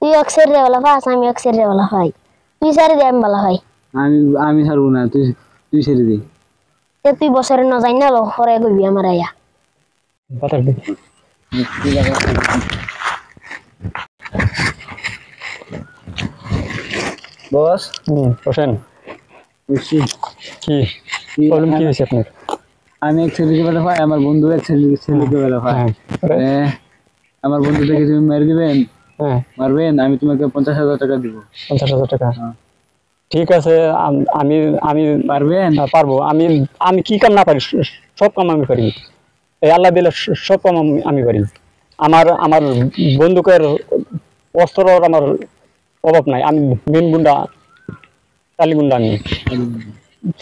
তুই অক্সের রে বলা পাস, আমি অক্সের রে বলা ভাই। তুই সারি দে আমি বলা ভাই। আমি ছাড়বো না, তুই ছেড়ে দে। তুই বছরে ন যাই না লো হরে কইবি আমার আয়া বস। বসেন। কি প্রবলেম কি হয়েছে আপনার? আমি এক ছেলেকে বেলা ভাই, আমার বন্ধু এক ছেলেকে বেলা ভাই। আমার বন্ধু থেকে তুমি মেরে দিবেন? মারবেন? আমি তোমাকে 50,000 টাকা দিব। 50,000 টাকা? ঠিক আছে, আমি আমি পারবেন? পারবো। আমি কি কাম না পারি, সব কাম আমি পারি। এই আল্লাহ দিলে সব কাম আমি পারি। আমার বন্দুকের অস্ত্রের আমার অভাব নাই। আমি মেন গুন্ডা, কালী গুন্ডা আমি।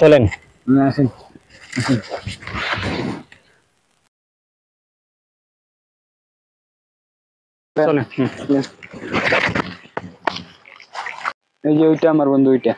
চলেন। আসেন। চলেন। এই যে ওইটা আমার বন্ধু, ওইটা।